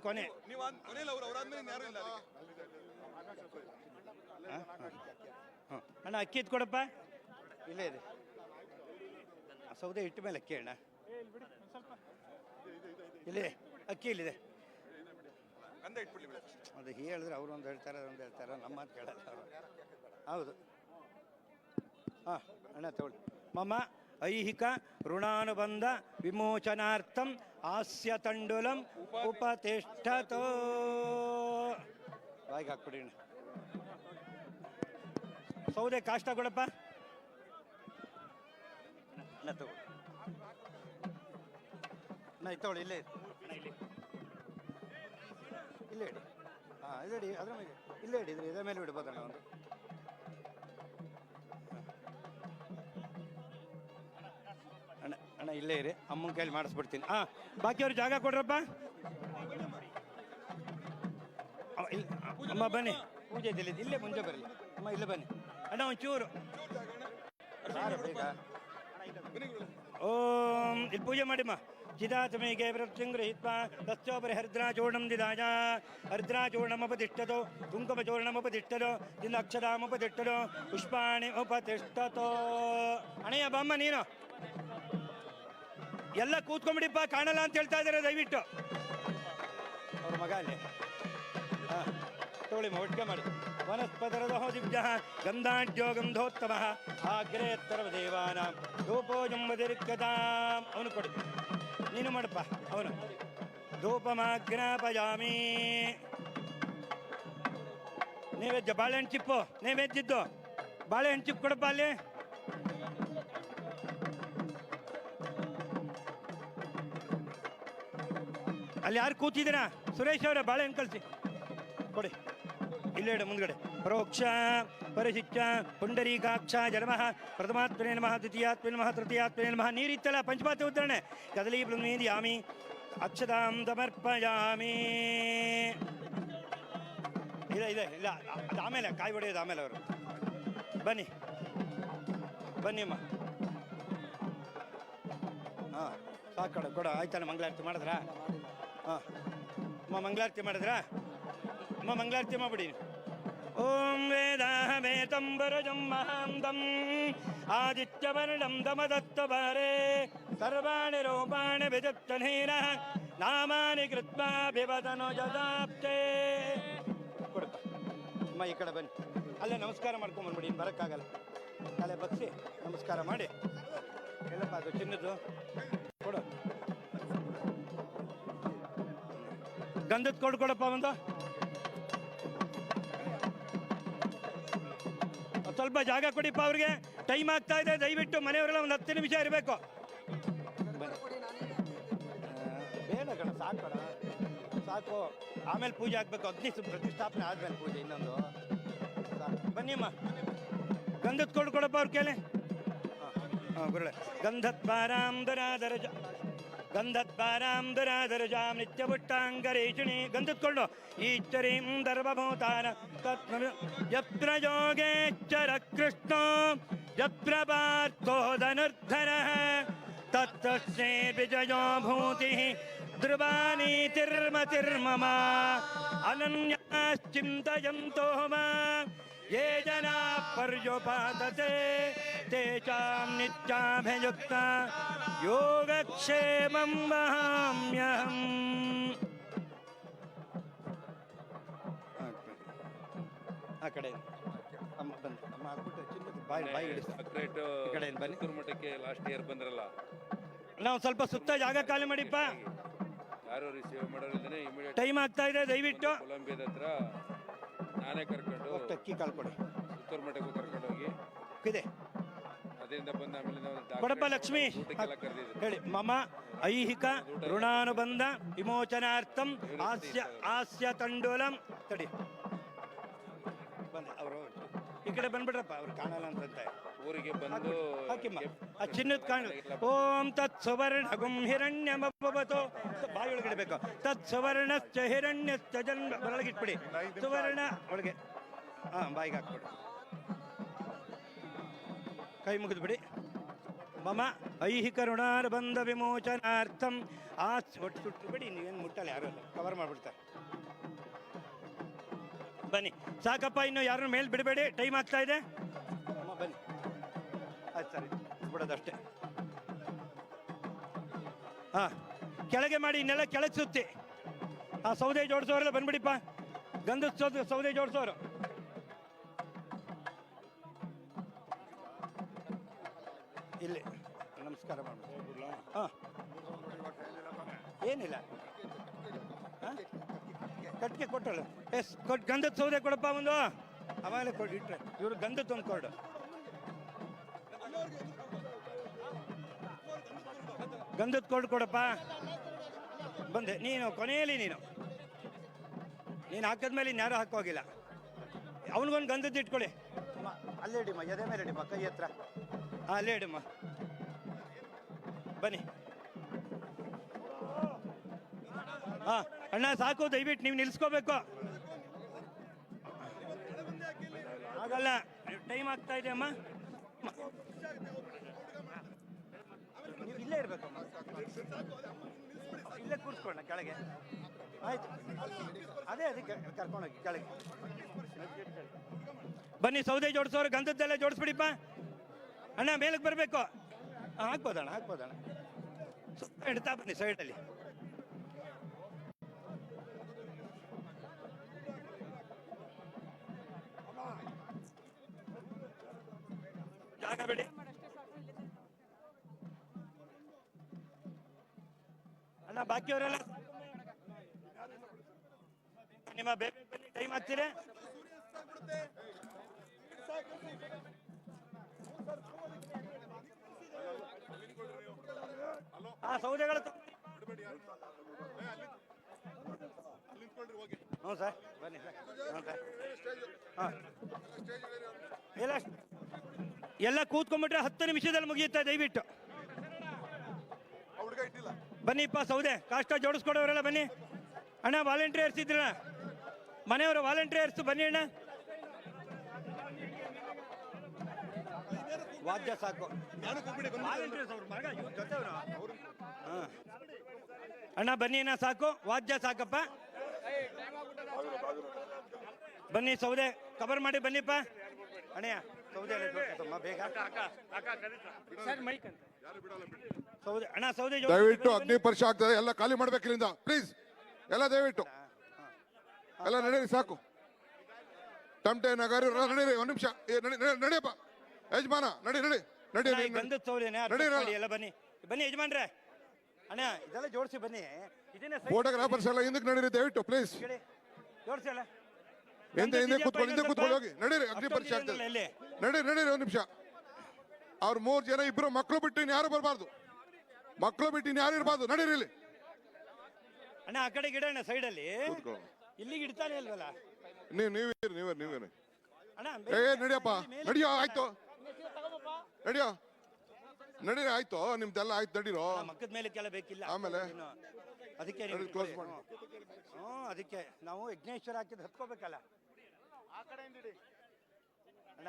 ಕೊನೆ. ಅಣ್ಣ ಅಕ್ಕಿ ಎತ್ತು ಕೊಡಪ್ಪ. ಇಲ್ಲೇ ಇದೆ ಸೌದೆ ಇಟ್ಟ ಮೇಲೆ ಅಕ್ಕಿ ಅಣ್ಣ. ಇಲ್ಲೇ ಅಕ್ಕಿ ಇಲ್ಲಿದೆ. ಅದು ಹೇಳಿದ್ರೆ ಅವರು ಒಂದು ಹೇಳ್ತಾರೆ, ಅದೊಂದು ಹೇಳ್ತಾರೆ, ನಮ್ಮ ಮಾತು ಕೇಳಲ್ಲ ಅವರು. ಹೌದು. ಹಾಂ ಅಣ್ಣ ತಗೊಳ್ಳಿ. ಮಮ ಐಹಿಕ ಋಣಾನುಬಂಧ ವಿಮೋಚನಾರ್ಥಂ ಹಾಸ್ಯ ತಂಡುಲಂ ಉಪತಿಷ್ಠತೋ. ಬಾಯಿಗೆ ಹಾಕ್ಬಿಡಿ ಅಣ್ಣ. ಸೌದೆ ಕಾಷ್ಟ ಕೊಡಪ್ಪ. ಅಣ್ಣ ತಗೊಳ್ಳಿ. ಅಣ್ಣ ತಗೊಳ್ಳಿ. ಇಲ್ಲೇ ಇಲ್ಲೇ ಇಡಿ. ಹಾಂ ಇಲ್ಲೇ ಇಡಿ. ಅದ್ರ ಮೇಲೆ ಇಲ್ಲೇ ಇಡಿದ್ರಿ. ಇದ್ರ ಮೇಲೆ ಬಿಡ್ಬೋದಣ್ಣ ಒಂದು. ಅಣ್ಣ ಅಣ್ಣ ಇಲ್ಲೇ ಇರಿ. ಅಮ್ಮನ ಕೈಲಿ ಮಾಡಿಸ್ಬಿಡ್ತೀನಿ. ಹಾಂ ಬಾಕಿಯವ್ರು ಜಾಗ ಕೊಡ್ರಪ್ಪ. ಅಮ್ಮ ಬನ್ನಿ. ಪೂಜೆ ಇದ್ದಿಲ್ಲ. ಇಲ್ಲೇ ಮುಂಚೆ ಬರಲಿ ಅಮ್ಮ. ಇಲ್ಲೇ ಬನ್ನಿ ಅಣ್ಣ ಒಂಚೂರು ಬೇಗ. ಓಂ ಇಲ್ಲಿ ಪೂಜೆ ಮಾಡಿಮ್ಮ. ಚಿದಾತಮೇಗೆ ವೃತ್ತಿಂಗೃಹೀತ್ವಾ ತಸ್ಯೋಪರಿ ಹರಿದ್ರಾಚೂರ್ಣಂ ದಿದಾಯ. ಹರಿದ್ರಾಚೂರ್ಣಮುಪತಿಷ್ಠತೋ ಕುಂಕುಮಚೂರ್ಣಮುಪತಿಷ್ಠತೋ ಇಂದ ಅಕ್ಷತಾಮುಪತಿಷ್ಠತೋ ಪುಷ್ಪಾಣಿ ಉಪತಿಷ್ಠತೋ. ಅಣ್ಣಯ್ಯ ಬಾಮ್ಮ ನೀನು ಎಲ್ಲ ಕೂತ್ಕೊಂಡ್ಬಿಡಿಪ್ಪ. ಕಾಣಲ್ಲ ಅಂತ ಹೇಳ್ತಾ ಇದ್ದಾರೆ ದಯವಿಟ್ಟು. ಅವ್ರ ಮಗ ಅಲ್ಲಿ. ಹಾಂ ತಗೊಳ್ಳಿಮ್ಮ ಒಟ್ಟಿಗೆ ಮಾಡಿ. ವನಸ್ಪತರದೋ ದಿವ್ಯ ಗಂಧಾಢ್ಯೋ ಗಂಧೋತ್ತಮ ಆಗ್ರೇ ಸರ್ವದೇವಾನ ಧೂಪೋ ಜಂಬದಿರ್ಗತಾಂ. ಅವನು ಕೊಡಿ. ನೀನು ಮಾಡಪ್ಪ. ಅವನು ಧೂಪಮಾಗ್ನಾಪಯಾಮಿ. ನೈವೇದ್ಯ ಬಾಳೆಹಣ್ಣು ಚಿಪ್ಪು. ನೈವೇದ್ಯದ್ದು ಬಾಳೆಹಣ್ಣು ಚಿಪ್ಪು ಕೊಡಪ್ಪ ಅಲ್ಲಿ. ಅಲ್ಲಿ ಯಾರು ಕೂತಿದ್ದೀರಾ? ಸುರೇಶ್ ಅವರ ಬಾಳೆಹಣ್ಣು ಕಳಿಸಿ ಕೊಡಿ. ಇಲ್ಲೇ ಮುಂದ್ಗಡೆ. ಪ್ರೋಕ್ಷ ಪರಿಶಿಚ್ಚ ಪುಂಡರೀಕಾಕ್ಷ ಜನ್ಮಃ ಪ್ರಥಮಾತ್ಮನೇ ನಮಃ ದ್ವಿತೀಯಾತ್ಮನೇ ನಮಃ ತೃತೀಯಾತ್ಮನೇ ನಮಃ. ನೀರಿತ್ತಲ್ಲ ಪಂಚಪಾತ್ರೆ ಉತ್ತರಣೆ. ಕದಲಿ ಪ್ಲುಮೇದಿಯಾಮಿ ಅಕ್ಷತಾಂ ಸಮರ್ಪಯಾಮಿ. ಇದೆ ಇದೆ ಇಲ್ಲ ಅದು ಆಮೇಲೆ ಕಾಯಿ ಹೊಡೆಯೋದು ಆಮೇಲೆ. ಅವರು ಬನ್ನಿ ಬನ್ನಿ ಅಮ್ಮ. ಹಾಂ ಸಾಕು ಕೊಡ ಕೊಡ. ಆಯ್ತಾನೆ ಮಂಗಳಾರತಿ ಮಾಡಿದ್ರಾ? ಹಾಂ ಅಮ್ಮ ಮಂಗಳಾರತಿ ಮಾಡಿದ್ರಾ? ಅಮ್ಮ ಮಂಗಳಾರತಿ ಮಾಡ್ಬಿಡಿ. ಓಂ ವೇದಾಹಮೇತಂಬರಜಂ ಮಹಾಂತಂ ಆದಿತ್ಯವರ್ಣಂ ದಮದತ್ತಭಾರೇ ಸರ್ವಾಣಿ ರೂಪಾಣಿ ವಿಜತ್ತನೇನ ನಾಮಾನಿ ಕೃತ್ವಾ ಬಿವದನೋ ಜದಾಪ್ತೇ. ಕೊಡಪ್ಪ ಅಮ್ಮ. ಈ ಕಡೆ ಬನ್ನಿ. ಅಲ್ಲೇ ನಮಸ್ಕಾರ ಮಾಡ್ಕೊಂಬಂದ್ಬಿಡಿ. ಇನ್ನು ಬರೋಕ್ಕಾಗಲ್ಲ. ತಲೆ ಬಗ್ಸಿ ನಮಸ್ಕಾರ ಮಾಡಿ. ಎಲ್ಲಪ್ಪ ಅದು ಚಿನ್ನದ್ದು ಕೊಡು. ಗಂಧದ ಕೊಡು ಕೊಡಪ್ಪ ಒಂದು. ಸ್ವಲ್ಪ ಜಾಗ ಕೊಡಿಪ್ಪ ಅವ್ರಿಗೆ. ಟೈಮ್ ಆಗ್ತಾ ಇದೆ. ದಯವಿಟ್ಟು ಮನೆಯವರೆಲ್ಲ ಒಂದು 10 ನಿಮಿಷ ಇರಬೇಕು. ಬೇಡ ಕಣ ಸಾಕು ಕಣ ಸಾಕು. ಆಮೇಲೆ ಪೂಜೆ ಆಗಬೇಕು. ಅಗ್ನಿ ಪ್ರತಿಷ್ಠಾಪನೆ ಆದ್ಮೇಲೆ ಪೂಜೆ ಇನ್ನೊಂದು. ಬನ್ನಿಮ್ಮ. ಗಂಧದ ಕೊಡು ಕೊಡಪ್ಪ ಅವ್ರ ಕೇಳಿ. ಹಾಂ ಗುರುಳೆ. ಗಂಧದ್ವಾರಾಂಧರಾಧರಜ ಗಂಧದ್ವಾರಾಂಧರಾಧರಜಾಂ ನಿತ್ಯಪುಟ್ಟಾಂಗರೇಷಿಣಿ. ಗಂಧದ್ಕೊಂಡು ಈಶ್ವರೀಂ ದರ್ಭಭೂತಾನ ತತ್ಮ ಯತ್ರ ಯೋಗೇಶ್ವರ ಕೃಷ್ಣೋ ಯತ್ರ ಪಾರ್ಥೋ ಧನುರ್ಧರಃ ತತ್ತಸ್ಮೈ ವಿಜಯೋ ಭೂತಿಃ ಧ್ರುವಾನೀತಿರ್ಮತಿರ್ಮಮ ಅನನ್ಯಾಶ್ಚಿಂತಯಂತೋ ಮಾಂ ಯೇ ಜನಾಃ ಪರ್ಯುಪಾಸತೆ ತೇಷಾಂ ನಿತ್ಯಾಭಿಯುಕ್ತಾ ಯೋಗಕ್ಷೇಮಂ ವಹಾಮ್ಯಹಂ. ಆ ಕಡೆ ಅಮ್ಮ ಬಂದು ಅಮ್ಮ ಹಾಕ್ಬಿಟ್ಟು ಚಿನ್ನದ ಬಾಯಿ ಸಕ್ರೇಟ್ ಈ ಕಡೆ ಬನ್ನಿ. ಮಠಕ್ಕೆ ಲಾಸ್ಟ್ ಇಯರ್ ಬಂದ್ರಲ್ಲ, ನಾವು ಸ್ವಲ್ಪ ಸುತ್ತ ಜಾಗ ಖಾಲಿ ಮಾಡಿಪ್ಪ. ಯಾರು ರಿಸೀವ್ ಮಾಡೋರಿದ್ದೇನೆ. ಟೈಮ್ ಆಗ್ತಾ ಇದೆ. ದಯವಿಟ್ಟು ಕೊಲಂಬಿಯದ ಹತ್ರ ನಾನೇ ಕರ್ಕೊಂಡು ಅಕ್ಕಿ ಕಾಲ್ ಕೊಡಿ. ಸುತ್ತೂರು ಮಠಕ್ಕೂ ಕರ್ಕೊಂಡು ಹೋಗಿ ಇದೆ. ಅದರಿಂದ ಬಂದ ಆಮೇಲೆ ಕೊಡಪ್ಪ ಲಕ್ಷ್ಮಿ ಹೇಳಿ. ಮಮ ಐಹಿಕ ಋಣಾನುಬಂಧ ವಿಮೋಚನಾರ್ಥಂ ಹಾಸ್ಯ ತಂಡೋಲಂ. ತಡಿ ಬಂದ ಅವರು ಈ ಕಡೆ ಬಂದ್ಬಿಡ್ರಪ್ಪ. ಅವ್ರು ಕಾಣಲ್ಲ ಅಂತಂತೆ. ಊರಿಗೆ ಬಂದು ಹಾಕಿಮ್ಮ ಆ ಚಿನ್ನದ ಕಾಣ. ಓಂ ತತ್ ಸುವರ್ಣ ಗುಂ ಹಿರಣ್ಯಮಭವತೋ. ಬಾಯಿ ಒಳಗಿಡಬೇಕು. ತತ್ ಸುವರ್ಣಶ್ಚ ಹಿರಣ್ಯಶ್ಚ ಜನ್ಮ. ಒಳಗಿಟ್ಬಿಡಿ ಸುವರ್ಣ ಒಳಗೆ. ಹಾಂ ಬಾಯಿಗೆ ಹಾಕ್ಬಿಡಿ. ಕೈ ಮುಗಿದ್ಬಿಡಿ. ಮಮ ಐಹಿಕ ಋಣಾನುಬಂಧ ವಿಮೋಚನಾರ್ಥಂ ಒಟ್ಟು ಸುಟ್ಟು ಬಿಡಿ, ನೀವೇನು ಮುಟ್ಟಲ್ಲ, ಯಾರು ಅಲ್ಲ, ಕವರ್ ಮಾಡಿಬಿಡ್ತಾರೆ. ಬನ್ನಿ ಸಾಕಪ್ಪ, ಇನ್ನು ಯಾರನ್ನು ಮೇಲೆ ಬಿಡಬೇಡಿ, ಟೈಮ್ ಆಗ್ತಾ ಇದೆ. ಅಮ್ಮ ಬನ್ನಿ, ಆಯ್ತು ಸರಿ ಬಿಡೋದಷ್ಟೇ. ಹಾಂ ಕೆಳಗೆ ಮಾಡಿ, ಇನ್ನೆಲ್ಲ ಕೆಳಗೆ ಸುತ್ತಿ. ಆ ಸೌದೆ ಜೋಡಿಸೋರೆಲ್ಲ ಬಂದ್ಬಿಡಿಪ್ಪ, ಗಂಧದ ಸೌದೆ ಜೋಡಿಸೋರು. ಇಲ್ಲಿ ನಮಸ್ಕಾರ ಮಾಡ್ಬಿಡ್ಲಾ? ಹಾಂ ಏನಿಲ್ಲ, ಹಾಂ ಕಟ್ಟಿಗೆ ಕೊಟ್ಟಳು. ಗಂಧದ ಸೌದೆ ಕೊಡಪ್ಪ ಒಂದು, ಆವಾಗಲೇ ಇಟ್ರೆ ಇವರು ಗಂಧದ ಒಂದು ಕೊರಡು. ಗಂಧದ ಕೊರಡು ಕೊಡಪ್ಪ. ಬಂದೆ ನೀನು ಕೊನೆಯಲ್ಲಿ, ನೀನು ಹಾಕಿದ್ಮೇಲೆ ಇನ್ಯಾರು ಹಾಕೋಗಿಲ್ಲ. ಅವನಿಗೊಂದು ಗಂಧದ್ದು ಇಟ್ಕೊಳ್ಳಿ. ಅಲ್ಲೇ ಇಡಿಮ್ಮ, ಎದೆ ಮೇಲೆ ಇಡಿಮ್ಮ, ಕೈ ಹತ್ರ. ಹಾಂ ಅಲ್ಲೇ ಇಡಮ್ಮ. ಬನ್ನಿ. ಹಾಂ ಅಣ್ಣ ಸಾಕು, ದಯವಿಟ್ಟು ನೀವು ನಿಲ್ಸ್ಕೋಬೇಕು. ಆಗಲ್ಲ, ಟೈಮ್ ಆಗ್ತಾ ಇದೆ ಅಮ್ಮ. ನೀವು ಇಲ್ಲೇ ಇರಬೇಕಮ್ಮ, ಇಲ್ಲೇ ಕೂರಿಸ್ಕೊಳ್ಳೋಣ ಕೆಳಗೆ. ಆಯ್ತು, ಅದೇ ಅದಕ್ಕೆ ಕರ್ಕೊಂಡೋಗಿ ಕೆಳಗೆ. ಬನ್ನಿ ಸೌದೆ ಜೋಡಿಸೋರು, ಗಂಧದ್ದೆಲ್ಲ ಜೋಡಿಸ್ಬಿಡಿಪ್ಪ. ಅಣ್ಣ ಮೇಲಕ್ಕೆ ಬರಬೇಕು. ಹಾಕ್ಬೋದಣ್ಣ, ಹಾಕ್ಬೋದಣ್ಣ. ಇಡ್ತಾ ಬನ್ನಿ ಸೈಡಲ್ಲಿ. ಜಾಗ ಬಿಡಿ. ಅಣ್ಣ ಬಾಕಿಯವರೆಲ್ಲ ನಿಮ್ಮ ಬೇರೆ ಬನ್ನಿ, ಟೈಮ್ ಆಗ್ತೀರ. ಆ ಸೌದೆಗಳು ಹ್ಞೂ ಸರ್ ಬನ್ನಿ ಸರ್. ಹ್ಞೂ ಸರ್. ಹಾಂ ಎಲ್ಲ ಕೂತ್ಕೊಂಡ್ಬಿಟ್ರೆ 10 ನಿಮಿಷದಲ್ಲಿ ಮುಗಿಯುತ್ತೆ, ದಯವಿಟ್ಟು ಬನ್ನಿಪ್ಪ. ಸೌದೆ ಕಾಷ್ಟ ಜೋಡಿಸ್ಕೊಡೋರೆಲ್ಲ ಬನ್ನಿ. ಅಣ್ಣ ವಾಲಂಟಿಯರ್ಸ್ ಇದ್ರಣ್ಣ, ಮನೆಯವರು ವಾಲಂಟಿಯರ್ಸ್ ಬನ್ನಿ ಅಣ್ಣ. ವಾದ್ಯ ಸಾಕು. ಹಾಂ ಅಣ್ಣ ಬನ್ನಿ ಅಣ್ಣ, ಸಾಕು ವಾದ್ಯ ಸಾಕಪ್ಪ. ಬನ್ನಿ ಸೌದೆ ಕವರ್ ಮಾಡಿ ಬನ್ನಿಪ್ಪ. ಅಣ್ಣಯ್ಯ ಸೌದೆ ಎಲ್ಲ ಬೇಗ ಸೌದೆ. ಅಣ್ಣ ಸೌದೆ ದಯವಿಟ್ಟು ಅಗ್ನಿ ಪರೀಕ್ಷೆ ಆಗ್ತದೆ, ಎಲ್ಲ ಖಾಲಿ ಮಾಡ್ಬೇಕು ಇಲ್ಲಿಂದ ಪ್ಲೀಸ್. ಎಲ್ಲ ದಯವಿಟ್ಟು ಎಲ್ಲ ನಡೀರಿ, ಸಾಕು. ತಮಟೆ ನಗರಿ ನಡೀರಿ, ಒಂದು ನಿಮಿಷ ನಡಿಯಪ್ಪ. ಯಜಮಾನ ನಡಿ ನಡಿ ನಡಿ ಗಂಧದ ಸೌದೆನೆ ಎಲ್ಲ ಬನ್ನಿ ಬನ್ನಿ ಯಜಮಾನ್ರೆ. ಅಣ್ಣ ಇದೆಲ್ಲ ಜೋಡಿಸಿ ಬನ್ನಿ. ಫೋಟೋಗ್ರಾಫರ್ಸ್ ಎಲ್ಲ ಹಿಂದಕ್ಕೆ ನಡೀರಿ ದಯವಿಟ್ಟು ಪ್ಲೀಸ್. ಜೋಡಿಸಿ ಅಲ್ಲ ಹಿಂದೆ ಕೂತ್ಕೊಂಡು ಹೋಗಿ ನಡೀರಿ, ಅಗ್ನಿ ಪರೀಕ್ಷೆ ಆಗ್ತದೆ. ನಡೀರಿ ಒಂದು ನಿಮಿಷ. ಅವ್ರು 3 ಜನ, 2 ಮಕ್ಕಳು ಬಿಟ್ಟು ಇನ್ಯಾರು ಬರಬಾರ್ದು, ಮಕ್ಕಳು ಬಿಟ್ಟು ಇನ್ಯಾರು ಇರಬಾರ್ದು. ನಡೀರಿ ಇಲ್ಲಿ. ಅಣ್ಣ ಆ ಕಡೆ ಗಿಡ ಅಣ್ಣ ಸೈಡಲ್ಲಿ, ಇಲ್ಲಿಗೆ ಇಡ್ತಾನೆ ಇಲ್ವಲ್ಲ. ನೀವೇನು ಅಣ್ಣ ನಡಿಯಪ್ಪ, ನಡಿಯೋ ಆಯ್ತು, ನಡಿಯೋ ನಡೀರಿ ಆಯ್ತು, ನಿಮ್ದೆಲ್ಲ ಆಯ್ತು, ನಡೀರೋ. ಮಕ್ಕದ ಮೇಲೆ ಕೆಲ ಬೇಕಿಲ್ಲ ಆಮೇಲೆ ಅದಕ್ಕೆ ಕ್ಲೋಸ್ ಮಾಡಿ. ಅದಕ್ಕೆ ನಾವು ಯಜ್ಞೇಶ್ವರ ಹಾಕಿದ್ ಹತ್ಕೋಬೇಕಲ್ಲ. ಅಣ್ಣ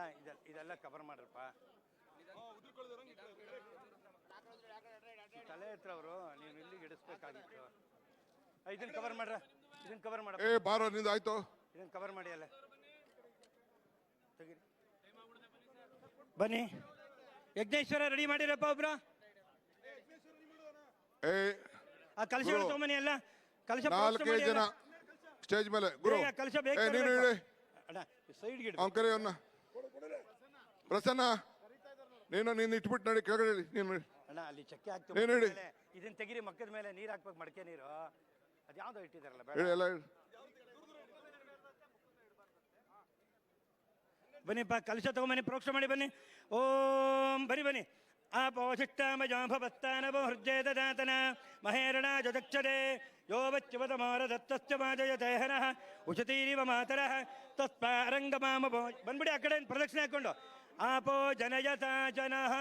ಇದೆಲ್ಲ ಕವರ್ ಮಾಡ್ರಪ್ಪ. ತಲೆ ಹತ್ರ ಅವರು ನೀವು ಇಲ್ಲಿಗೆ ಇಡಿಸ್ಬೇಕಾಗಿತ್ತು. ಇದನ್ನ ಕವರ್ ಮಾಡ್ರ, ಇದನ್ನ ಕವರ್ ಮಾಡ. ಬಾರೋ ನಿಂದ ಆಯ್ತು, ಇದನ್ನ ಕವರ್ ಮಾಡಿ ಅಲ್ಲ. ತೆಗೀರಿ ಬನ್ನಿ. ಯಜ್ಞೇಶ್ವರ ರೆಡಿ ಮಾಡಿರಪ್ಪ ಒಬ್ರು. ಆ ಕಲಶ ತಗೊಂಬನ್ನಿ ಎಲ್ಲ. ಕಲಶ 4 ಜನ ಸ್ಟೇಜ್ ಮೇಲೆ. ಗುರು ಕಲಶ ಬೇಕು ಅಣ್ಣ, ಸೈಡ್ ಗಿಡ ಅಂಕರಿ ಅವನ್ನ. ಪ್ರಸನ್ನ ನೀನು ಇಟ್ಬಿಟ್ಟು ನಡಿ ಕೆಳಗಡೆ. ನೀನು ಅಣ್ಣ ಅಲ್ಲಿ ಚಕ್ಕೆ ಹಾಕ್ತೀವಿ, ಇದನ್ನ ತೆಗಿರಿ. ಮಕ್ಕದ ಮೇಲೆ ನೀರು ಹಾಕ್ಬೇಕು, ಮಡಕೆ ನೀರು. ಅದ್ಯಾವ್ದೋ ಇಟ್ಟಿದಾರಲ್ಲ, ಬೇಡ. ಬನ್ನಿಪ್ಪ ಕಲಶ ತಗೊಂಬನ್ನಿ, ಪ್ರೋಕ್ಷ ಮಾಡಿ ಬನ್ನಿ. ಓಂ ಬನ್ನಿ ಬನ್ನಿ. ಆಪೋಷಿಷ್ಟಾಮಜಾಭವತ್ತಾನವೋ ಹೃದಯ ದದಾತನ ಮಹೇರಣ ಜದಕ್ಷರೆ ಯೋ ವಚ್ಯವತ ಮಾರ ದತ್ತಸ್ಯ ಮಾಜಯತೆ ಹನಃ ಉಷತೀರಿವ ಮಾತರಃ ತಸ್ಪಾರಂಗಮಾಮ. ಬಂದ್ಬಿಡಿ ಆ ಕಡೆ ಪ್ರದಕ್ಷಿಣೆ ಹಾಕೊಂಡು. ಆಪೋ ಜನಯತಾ ಜನಃ.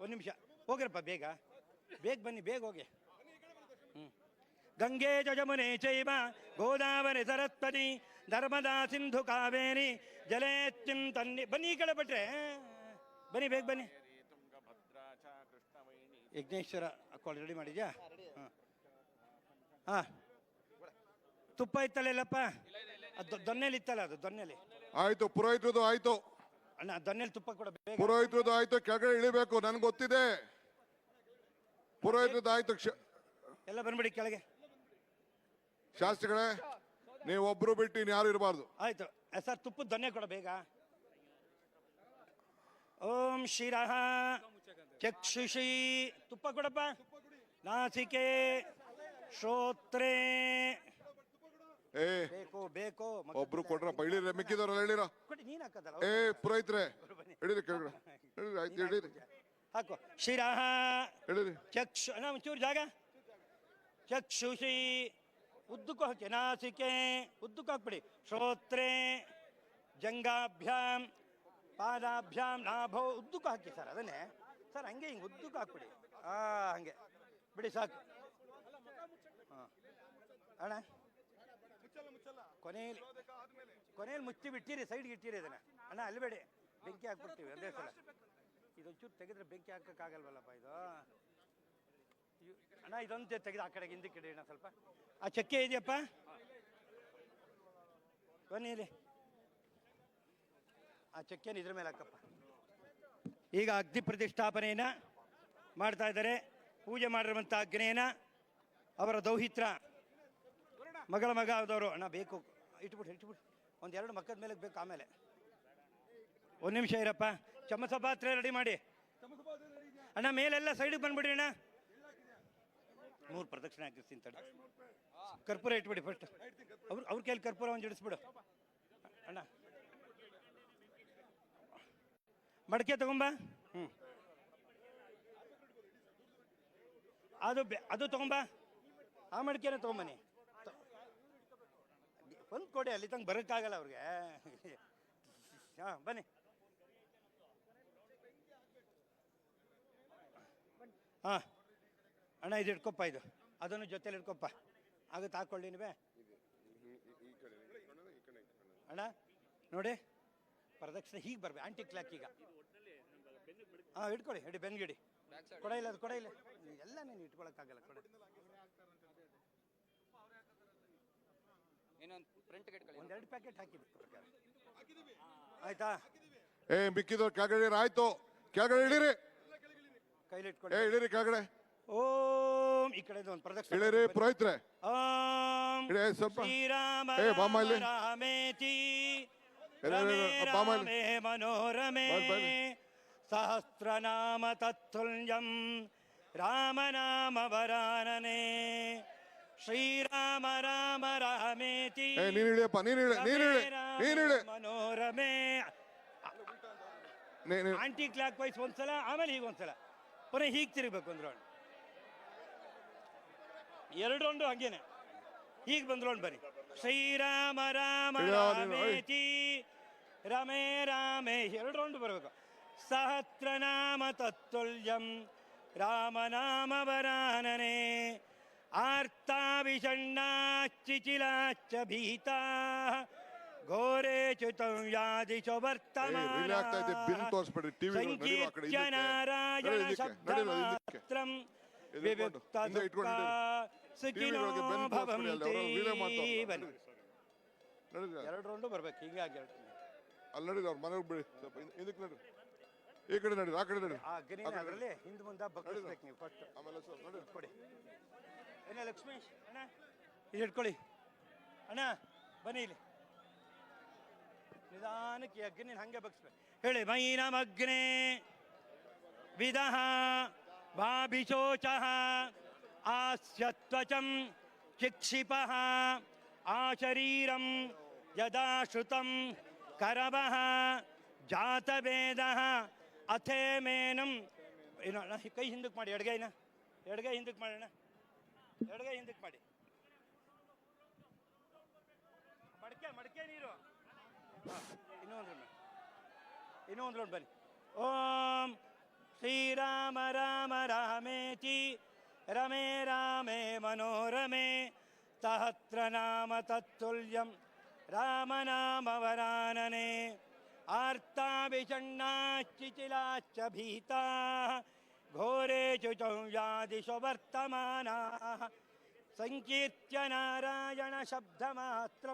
ಒಂದು ನಿಮಿಷ ಹೋಗ್ರಪ್ಪ, ಬೇಗ ಬನ್ನಿ, ಬೇಗ ಹೋಗಿ. ಗಂಗೆ ಜಮುನೆ ಚೈವ ಗೋದಾವರಿ ಸರಸ್ವತಿ ನರ್ಮದಾ ಸಿಂಧು ಕಾವೇರಿ ಜಲೇಚ್ಚಿಂ ತನ್ನಿ. ಬನ್ನಿ ಈ ಕಡೆ ಬಿಟ್ರೆ ಬನ್ನಿ, ಬೇಗ ಬನ್ನಿ. ಯಜ್ಞೇಶ್ವರ ಹಾಕೊಳ್ಳಿ, ರೆಡಿ ಮಾಡಿದ್ಯಾ? ಹಾಂ ಹಾಂ, ತುಪ್ಪ ಇತ್ತಲ್ಲ ಇಲ್ಲಪ್ಪ, ಅದು ದೊನ್ನೆಲಿ ಇತ್ತಲ್ಲ, ಅದು ದೊನ್ನೆಲಿ. ಆಯ್ತು, ಪುರೋಹಿತ್ರದು ಆಯ್ತು. ಅಣ್ಣ ದೊನ್ನೆಲಿ ತುಪ್ಪ ಕೂಡ ಬೇಗ. ಪುರೋಹಿತ್ರದು ಆಯ್ತು, ಕೆಳಗಡೆ ಇಳಿಬೇಕು, ನನ್ಗೆ ಗೊತ್ತಿದೆ. ಪುರೋಹಿತ್ರದು ಆಯ್ತು. ಎಲ್ಲ ಬಂದ್ಬಿಡಿ ಕೆಳಗೆ. ಶಾಸ್ತ್ರಿಗಳೇ, ನೀವು ಒಬ್ರು ಬಿಟ್ಟು ಇನ್ನು ಯಾರು ಇರಬಾರ್ದು. ಆಯ್ತು ಸರ್, ತುಪ್ಪದ ದೊನ್ನೆ ಕೊಡ ಬೇಗ. ಓಂ ಶಿರಃ ಚಕ್ಷುಷಿ, ತುಪ್ಪ ಕೊಡಪ್ಪ. ನಾಸಿಕೆ ಶ್ರೋತ್ರೇ, ಏ ಬೇಕು ಬೇಕು. ಒಬ್ರು ಕೊಡ್ರಪ್ಪ, ಇಳಿರ, ಮಿಕ್ಕಿದವ್ರಲ್ಲ ಇಳಿರ. ಕೊಡಿ, ನೀನು ಹಾಕದಲ್ಲ. ಏ ಪುರೋಹಿತ್ರೆ, ಇಳಿರಿ ಕೆಳಗಡೆ, ಇಳಿರಿ. ಆಯ್ತು, ಇಳಿರಿ. ಹಾಕು. ಶಿರಃ ಇಳಿರಿ. ಚಕ್ಷು, ಒಂಚೂರು ಜಾಗ. ಚಕ್ಷುಷಿ ಉದ್ದಕ್ಕೂ ಹಾಕಿ. ನಾಸಿಕೆ ಉದ್ದಕ್ಕೂ ಹಾಕ್ಬಿಡಿ. ಶ್ರೋತ್ರೇ ಜಂಗಾಭ್ಯಾಮ್ ಪಾದಾಭ್ಯಾಮ್ ನಾಭೋ ಉದ್ದಕ್ಕೂ ಹಾಕಿ ಸರ್. ಅದನ್ನೇ ಸರ್, ಹಂಗೆ ಹಿಂಗೆ ಉದ್ದಕ್ಕೂ ಹಾಕ್ಬಿಡಿ. ಹಂಗೆ ಬಿಡಿ ಸಾಕು. ಹಾಂ ಅಣ್ಣ, ಕೊನೆಯಲ್ಲಿ ಮುಚ್ಚಿ ಬಿಟ್ಟಿರಿ, ಸೈಡ್ಗೆ ಇಟ್ಟಿರಿ ಅದನ್ನ. ಅಣ್ಣ ಅಲ್ಲಿ ಬೇಡಿ, ಬೆಂಕಿ ಹಾಕ್ಬಿಡ್ತೀವಿ ಅದೇ ಸಲ. ಇದೊಂಚೂರು ತೆಗೆದ್ರೆ ಬೆಂಕಿ ಹಾಕಕ್ಕಾಗಲ್ವಲ್ಲಪ್ಪ ಇದು. ಅಣ್ಣ ಇದೊಂದು ತೆಗೆದು ಆ ಕಡೆಗೆ ಹಿಂದಕ್ಕೆ ಇಡಿ ಅಣ್ಣ ಸ್ವಲ್ಪ. ಆ ಚಕ್ಕೆ ಇದೆಯಪ್ಪ, ಬನ್ನಿ ಇಲ್ಲಿ. ಆ ಚಕ್ಕೆನ ಇದ್ರ ಮೇಲೆ ಹಾಕಪ್ಪ. ಈಗ ಅಗ್ನಿ ಪ್ರತಿಷ್ಠಾಪನೆಯನ್ನ ಮಾಡ್ತಾ ಇದ್ದಾರೆ. ಪೂಜೆ ಮಾಡಿರುವಂಥ ಅಗ್ನಿಯನ್ನ ಅವರ ದೌಹಿತ್ರ ಮಗಳ ಮಗ ಆದವರು. ಅಣ್ಣ ಬೇಕು, ಇಟ್ಬಿಟ್ಟು ಒಂದೆರಡು ಮಕ್ಕದ ಮೇಲೆ ಬೇಕು. ಆಮೇಲೆ ಒಂದು ನಿಮಿಷ ಇರಪ್ಪ. ಚಮಚ ಪಾತ್ರೆ ರೆಡಿ ಮಾಡಿ ಅಣ್ಣ. ಮೇಲೆಲ್ಲ ಸೈಡಿಗೆ ಬಂದ್ಬಿಡಿ ಅಣ್ಣ. 3 ಪ್ರದಕ್ಷಿಣೆ ಹಾಕಿಸ್ತೀನಿ ತಡಿ. ಕರ್ಪೂರ ಇಟ್ಬಿಡಿ ಫಸ್ಟ್. ಅವ್ರ ಕೈಲಿ ಕರ್ಪೂರ ಒಂದು ಇಡಿಸ್ಬಿಡು ಅಣ್ಣ. ಮಡಕೆ ತಗೊಂಬ. ಅದು ತಗೊಂಬ. ಆ ಮಡಿಕೆನ ತಗೊಂಬನಿ. ಒಂದು ಕೊಡಿ, ಅಲ್ಲಿ ತಂಗ ಬರೋಕ್ಕಾಗಲ್ಲ ಅವ್ರಿಗೆ. ಹಾಂ ಬನ್ನಿ. ಹಾಂ ಅಣ್ಣ, ಇದು ಇಟ್ಕೊಪ್ಪ, ಇದು ಅದನ್ನು ಜೊತೆಲಿ ಇಟ್ಕೊಪ್ಪ. ಆಗುತ್ತೆ, ಹಾಕೊಳ್ಳಿ ನೀವೇ ಅಣ್ಣ. ನೋಡಿ, ಪ್ರದಕ್ಷಿಣೆ ಹೀಗೆ ಬರ್ಬೇಕು, ಆಂಟಿ ಕ್ಲಾಕ್. ಈಗ ಹಾಂ ಇಟ್ಕೊಳ್ಳಿ, ಇಡಿ ಬೆನ್ಗಿಡಿ. ಕೊಡ ಇಲ್ಲ, ಅದು ಕೊಡ ಇಲ್ಲ, ಎಲ್ಲ ನೀನು ಇಟ್ಕೊಳಕ್ಕಾಗಲ್ಲ. ಕೊಡ ಒಂದೆರಡು ಪ್ಯಾಕೆಟ್ ಹಾಕಿ ಪ್ರಕಾರ ಆಯ್ತಾ? ಏ ಮಿಕ್ಕಿದವ್ರು ಕೆಳಗಡೆ ಆಯ್ತು, ಕೆಳಗಡೆ ಇಳಿರಿ. ಕೈಲಿ ಇಟ್ಕೊಳ್ಳಿ. ಏ ಇಳಿರಿ ಕೆಳಗಡೆ. ಓಂ ಈ ಕಡೆ ಒಂದು ಪ್ರದಕ್ಷಿಣೆ ಇಳಿರಿ ಪುರೋಹಿತ್ರೆ. ಓಂ ಸ್ವಲ್ಪ ಶ್ರೀರಾಮ ಏ ಬಾಮ ಇಲ್ಲಿ. ರಾಮೇತಿ ರಮೇ ರಾಮೇ ಮನೋರಮೇ ಸಹಸ್ರನಾಮ ತತ್ತುಲ್ಯಂ ರಾಮನಾಮ ವರಾನನೆ ಶ್ರೀರಾಮ ರಾಮ ರಾಮೇತಿ. ನೀನ್ ಇಳಿಯಪ್ಪ, ನೀನ್ ಇಳಿ ಮನೋರಮೆ. ಆಂಟಿ ಕ್ಲಾಕ್ ವೈಸ್ ಒಂದ್ಸಲ, ಆಮೇಲೆ ಹೀಗೆ ಒಂದ್ಸಲ, ಪುನಃ ಹೀಗೆ ತಿರುಗಬೇಕು. ಒಂದು ರೌಂಡ್, 2 ರೌಂಡು ಹಂಗೇನೆ. ಹೀಗೆ ಬಂದ್ ರೌಂಡ್ ಬನ್ನಿ. ಶ್ರೀರಾಮ ರಾಮ ರಾಮೇತಿ ರಮೇ ರಾಮೇ 2 ರೌಂಡ್ ಬರಬೇಕು. ಸಹಸ್ರನಾಮ ತತ್ತುಲ್ಯಂ ರಾಮನಾಮ ವರಾನನೆ ಆರ್ತಾವಿಷಣ್ಣಾಶ್ಚಿಚಿಲಾಶ್ಚ ಭೀತಾ ಘೋರೇ ಚ್ಯುತಂ ಯಾದಿಶೋ ವರ್ತಮಾನ ಸಂಕೀರ್ತ್ಯನಾರಾಯಣ ಶಬ್ದಮಾತ್ರಂ ವಿವಿಕ್ತ ದುಃಖ ಸುಖಿನೋ ಭವಂತಿ. 2 ರೌಂಡು ಬರ್ಬೇಕು. ಹೀಗಾಗಿ ಅಲ್ಲಿ ನಡೀರಿ, ಅವ್ರ ಮನೆಗೆ ಬಿಡಿ. ಸ್ವಲ್ಪ ಹಿಂದಕ್ಕೆ ನಡ್ರಿ, ಈ ಕಡೆ ನಡೀರಿ, ಆ ಕಡೆ ನಡೀರಿ. ಅದರಲ್ಲಿ ಹಿಂದೆ ಮುಂದೆ ಬಗ್ಗಿಸ್ಬೇಕು ನೀವು ಫಸ್ಟ್. ಆಮೇಲೆ ನೋಡಿ ಕೊಡಿ. ಏನೇ ಲಕ್ಷ್ಮೀಶ್ ಅಣ್ಣ, ಇದು ಇಟ್ಕೊಳ್ಳಿ ಅಣ್ಣ. ಬನ್ನಿ ಇಲ್ಲಿ, ನಿಧಾನಕ್ಕೆ ಅಗ್ನಿ ಹಂಗೆ ಬಗ್ಸ್ಬೇಕು. ಹೇಳಿ. ಮೈನಂ ಅಗ್ನೇ ವಿದಃ ಭಾಭಿಶೋಚಃ ಆಸ್ಯತ್ವಚಂ ಚಿಕ್ಷಿಪಃ ಆಶರೀರಂ ಯದಾ ಶ್ರುತಂ ಕರವಃ ಜಾತವೇದಃ ಅಥೇಮೇನಂ. ಏನೋ ಅಣ್ಣ, ಕೈ ಹಿಂದಕ್ಕೆ ಮಾಡಿ. ಎಡಗೈನ ಎಡಗೈ ಹಿಂದಕ್ಕೆ ಮಾಡೋಣ. ಎಡಗೈ ಹಿಂದಕ್ಕೆ ಮಾಡಿ. ಮಡಕೆ ನೀರು. ಇನ್ನೊಂದು ರೌಂಡ್ ಬನ್ನಿ. ಓಂ ಶ್ರೀರಾಮ ರಾಮ ರಾಮೇತಿ ರಮೇ ರಾಮೇ ಮನೋರಮೇ ಸಹಸ್ರನಾಮ ತತ್ತುಲ್ಯಂ ರಾಮನಾಮ ವರಾನನೆ ಆರ್ತಾಭಿಷಣ್ಣಾಶ್ಚಿಚಿಲಾಶ್ಚ ಭೀತಾ ಘೋರೇಷು ಚೌಯಾದಿಷು ವರ್ತಮಾನಾಃ ಸಂಕೀರ್ತ್ಯ ನಾರಾಯಣ ಶಬ್ದ ಮಾತ್ರ.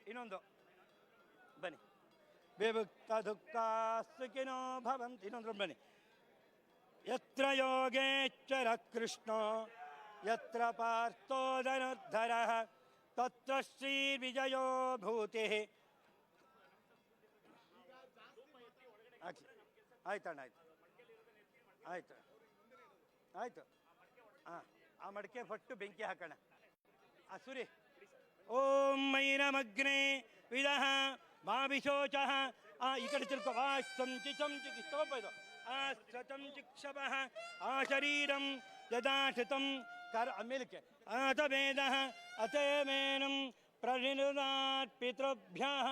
ಇನ್ನೊಂದು ಬನ್ನಿ. ವಿಭುಕ್ತ ದುಃಖ ಸುಖಿನೋ ಭವಂತಿ. ಇನ್ನೊಂದು ಬನ್ನಿ. ಯತ್ರ ಯೋಗೇಶ್ವರ ಕೃಷ್ಣೋ ಯತ್ರ ಪಾರ್ಥೋ ಧನುರ್ಧರಃ ತತ್ರ ಶ್ರೀ ವಿಜಯೋ ಭೂತಿ. ಆಯ್ತಣ್ಣ, ಆಯ್ತು ಆಯ್ತು ಆಯ್ತು. ಹಾಂ, ಆ ಮಡಿಕೆ ಫಟ್ಟು ಬೆಂಕಿ ಹಾಕೋಣ. ಆ ಸುರಿ. ಓಂ ಮೈನಮಗ್ನೆ ವಿದಃ ಮಾವಿಶೋಚಃ. ಈ ಕಡೆ ತಿಳ್ಕೊ. ಆ ಸಂಚಿ ಚಂಚಿಕಿ ತಗೋಪ ಇದು. ಆ ಚಂಚಿಕ್ಷಪಃ ಆ ಶರೀರಂ ಯದಾಶ್ರಿತಂ ಕರ್ ಮೇಲಕ್ಕೆ ಆತ ವೇದ ಅತೇಮೇನಂ ಪ್ರಣಿನುದಾತ್ ಪಿತೃಭ್ಯಃ.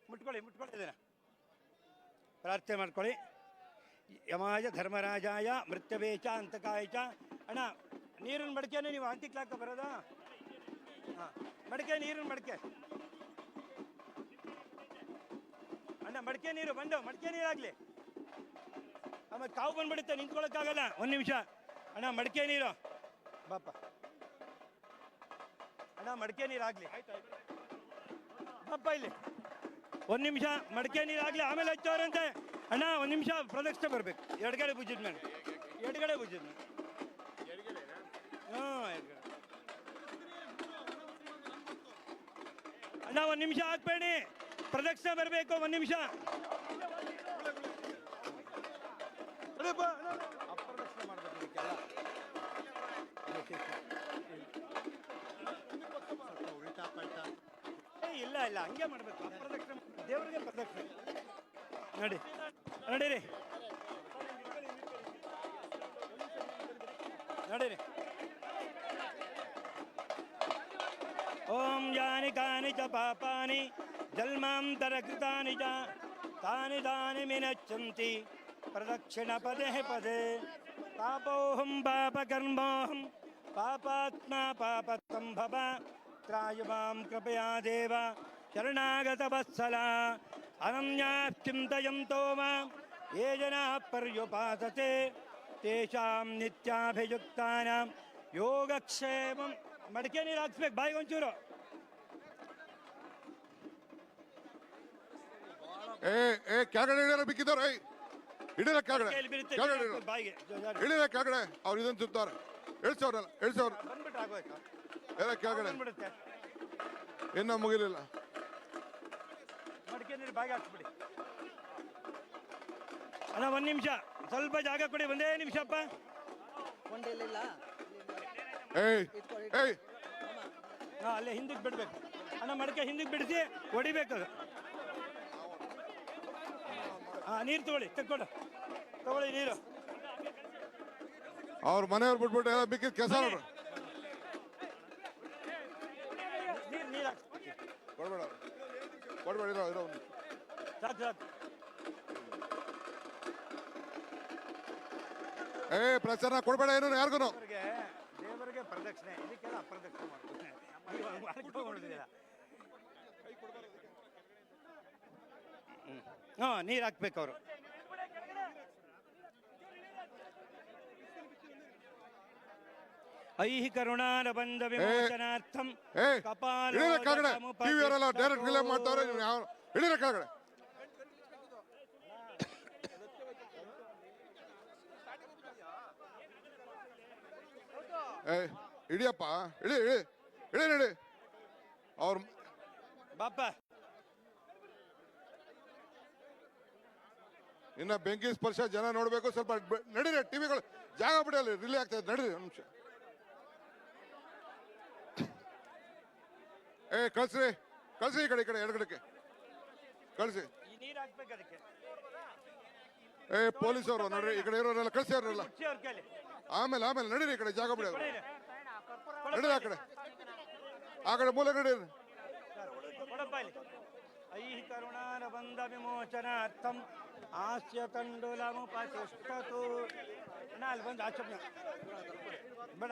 ಮುಟ್ಕೊಳ್ಳಿ ಇದನ್ನ ಪ್ರಾರ್ಥನೆ ಮಾಡ್ಕೊಳ್ಳಿ. ಯಮಾಯ ಧರ್ಮರಾಜಾಯ ಮೃತ್ಯವೇ ಚ ಅಂತಕಾಯ ಚ. ಅಣ್ಣ, ನೀರಿನ ಮಡಿಕೆನೇ ನೀವು ಅಂಟಿಕ್ಲಾಕ ಬರೋದಾ? ಹಾಂ, ಮಡಿಕೆ, ನೀರಿನ ಮಡಿಕೆ ಅಣ್ಣ. ಮಡಿಕೆ ನೀರು ಬಂದು, ಮಡಿಕೆ ನೀರಾಗಲಿ. ಆಮೇಲೆ ಕಾವು ಬಂದ್ಬಿಡುತ್ತೆ, ನಿಂತ್ಕೊಳ್ಳೋಕ್ಕಾಗಲ್ಲ. ಒಂದು ನಿಮಿಷ ಅಣ್ಣ, ಮಡಿಕೆ ನೀರು ಬಾಪ ಅಣ್ಣ. ಮಡಿಕೆ ನೀರಾಗಲಿ ಬಾಪ. ಇಲ್ಲಿ ಒಂದು ನಿಮಿಷ ಮಡಿಕೆ ನೀರಾಗಲಿ, ಆಮೇಲೆ ಹಚ್ಚೋರಂತೆ. ಅಣ್ಣ ಒಂದು ನಿಮಿಷ ಪ್ರದಕ್ಷಿಣೆ ಬರಬೇಕು. ಎಡಗಡೆ ಭುಜದ ಮೇಲೆ, ಎಡಗಡೆ ಭುಜದ ಮೇಲೆ. ಹಾಂ, ಎಡಗಡೆ. ಅಣ್ಣ ಒಂದು ನಿಮಿಷ ಹಾಕ್ಬೇಡಿ, ಪ್ರದಕ್ಷಿಣೆ ಬರಬೇಕು. ಒಂದು ನಿಮಿಷ. ಅಪ್ರದಕ್ಷಿಣೆ ಮಾಡಬೇಕು ಇದಕ್ಕೆಲ್ಲ. ಇಲ್ಲ ಇಲ್ಲ, ಹಂಗೆ ಮಾಡಬೇಕು. ಅಪ್ರದಕ್ಷಿಣೆ ದೇವರಿಗೆ ಪ್ರದಕ್ಷಿಣೆ. ನಡೀರಿ ನಡೀರಿ. ಓಂ ಯಾನಿ ಕಾನಿ ಚ ಪಾಪಾನಿ ಜನ್ಮಾಂತರಕೃತಾನಿ ಚ ತಾನಿ ತಾನಿ ವಿನಶ್ಯಂತಿ ಪ್ರದಕ್ಷಿಣ ಪದೇ ಪದೇ. ಪಾಪೋಹಂ ಪಾಪಕರ್ಮೋಹಂ ಪಾಪಾತ್ಮ ಪಾಪಸಂಭವ ತ್ರಾಯ ಮಾಂ ಕೃಪಯಾ ದೇವ ಶರಣಾಗತ ವತ್ಸಲ. ಅನನ್ಯಾಶ್ಚಿಂತಯಂತೋ ಮಾಂ ಯೇ ಜನಾಃ ಪರ್ಯುಪಾಸತೆ ತೇಷಾಂ ನಿತ್ಯಾಭಿಯುಕ್ತಾನಾಂ ಯೋಗಕ್ಷೇಮಂ. ಮಡಿಕೆ ನೀರು ಹಾಕ್ಸ್ಬೇಕು ಬಾಯಿಗೆ ಒಂಚೂರು. ಕೆಳಗಡೆ ಇಳಿಯಲ್ಲ ಬಿಕ್ಕಿದ್ದಾರೆ. ಇಳಿರ ಕೆಳಗಡೆ, ಬಾಯಿಗೆ ಇಳಿರ ಕೆಳಗಡೆ. ಅವ್ರು ಇದನ್ನು ತಿಂತಾರೆ. ಇಳಿಸೋರಲ್ಲ ಬಂದ್ಬಿಟ್ರೆ ಆಗೋಯ್ತು. ಎಲ್ಲ ಕೆಳಗಡೆ ಬಂದ್ಬಿಡುತ್ತೆ. ಇನ್ನೂ ಮುಗಿಲಿಲ್ಲ. ಮಡಿಕೆ ನೀರು ಬಾಯಿಗೆ ಹಾಕ್ಸ್ಬಿಡಿ ಅಣ್ಣ. ಒಂದು ನಿಮಿಷ ಸ್ವಲ್ಪ ಜಾಗ ಕೊಡಿ, ಒಂದೇ ನಿಮಿಷಪ್ಪ. ಹಾಂ, ಅಲ್ಲೇ ಹಿಂದಕ್ಕೆ ಬಿಡ್ಬೇಕು ಅಣ್ಣ. ಮಡಿಕೆ ಹಿಂದಕ್ಕೆ ಬಿಡಿಸಿ ಹೊಡಿಬೇಕು ಅದು. ಹಾಂ, ನೀರು ತಗೊಳ್ಳಿ ನೀರು. ಅವ್ರ ಮನೆಯವ್ರು ಬಿಟ್ಬಿಟ್ಟು ಎಲ್ಲ ಬಿಕ್ಕಿದ ಕೆಲಸ ನೋಡ್ರಿ. ನೀರು ಹಾಕ್ಸ್ಬಿಡಿ. ಕೊಡ್ಬೇಡ ಇರೋ ಸಾಕು. ಪ್ರಚಾರ ಕೊಡ್ಬೇಡ ಏನು ಯಾರಿಗೂ. ದೇವರಿಗೆ ಪ್ರದಕ್ಷಿಣೆ, ಇದಕ್ಕೆಲ್ಲ ಅಪ್ರದಕ್ಷಿಣೆ ಮಾಡ್ಕೊಳ್ಳಿ. ಹಾಂ, ನೀರು ಹಾಕ್ಬೇಕು ಅವರು. ಐಹಿ ಕರುಣಾರಬಂಧ ವಿಮೋಚನಾರ್ಥಂ ಟಿವಿಯವರೆಲ್ಲ ಡೈರೆಕ್ಟ್ ರಿಲೇ ಮಾಡ್ತಾರೆ. ಇಳಿರ ಕೆಳಗಡೆ. ಇಡಿಯಪ್ಪ, ಇಳಿ ಅವ್ರ ಬಾಪ. ಇನ್ನ ಬೆಂಕಿ ಸ್ಪರ್ಶ ಜನ ನೋಡ್ಬೇಕು. ಸ್ವಲ್ಪ ನಡೀರಿ, ಟಿವಿಗಳು ಜಾಗ ಬಿಡಲ್ಲ, ರಿಲೇ ಆಗ್ತಾ ಇದೆ. ನಡೀರಿ ಒಂದು ನಿಮಿಷ. ಕಳ್ಸಿ ಈ ಕಡೆ ಎಡಗಡೆಗೆ ಕಳ್ಸಿ. ಪೊಲೀಸವರು ನೋಡ್ರಿ, ಈ ಕಡೆ ಇರೋರೆಲ್ಲ ಕಳ್ಸಿ. ಅವರೆಲ್ಲ ಆಮೇಲೆ ನಡೀರಿ, ಈ ಕಡೆ ಜಾಗ ಬಿಡಿ. ನಡೀರಿ ಆ ಕಡೆ ಮೂಲೆ ನಡೀರಿ. ಐಹಿ ಕರುಣಾರಬಂಧ ವಿಮೋಚನಾರ್ಥಂ ಹಾಸ್ಯ ತಂಡುಲಮುಪತಿಷ್ಠತು. ಅಲ್ಲಿ ಬಂದು ಆಚೆ ಬೇಡ.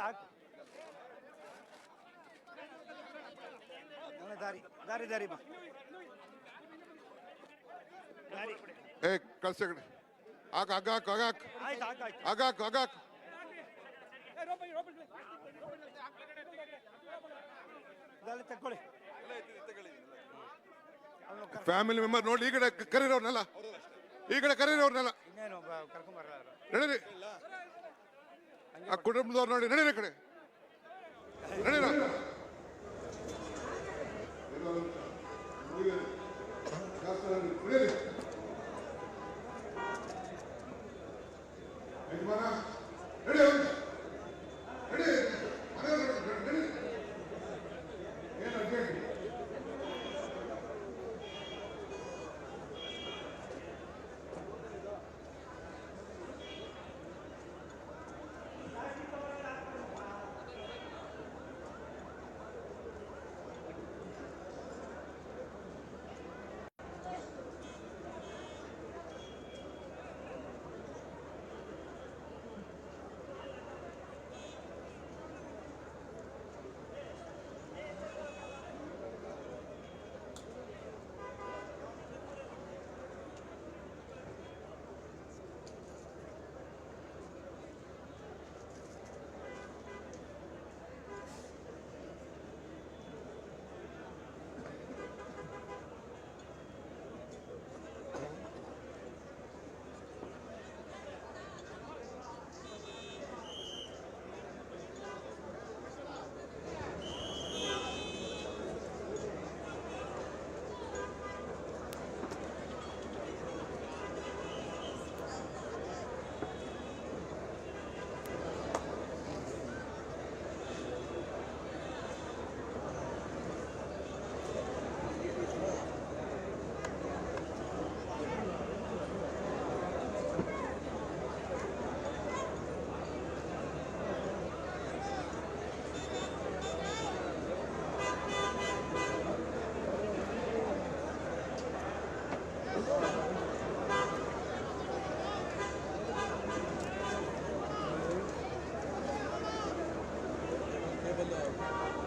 ದಾರಿ ಕಳ್ಸಿ ಕಡೆ ಹಾಕು ಹಗ್ಗ ಹಾಕು ಹಗ್ಗ ಹಾಕು ಆಯ್ತು ಆಯ್ತು ಹಗ್ಗ ಹಾಕು ಹಗ್ಗ ಹಾಕು ಇದೆಲ್ಲ ತಗೊಳ್ಳಿ. ಫ್ಯಾಮಿಲಿ ಮೆಂಬರ್ ನೋಡಿ ಈ ಕಡೆ ಕರೀರವ್ರನ್ನೆಲ್ಲ, ಈ ಕಡೆ ಕರೀರವ್ರನ್ನೆಲ್ಲ ಇನ್ನೇನು ಕರ್ಕೊಂಬರ್ಲ ನಡೀರಿ. ಆ ಕುಟುಂಬದವ್ರು ನೋಡಿ ನಡೀರಿ ಈ ಕಡೆ ನಡೀರ. Table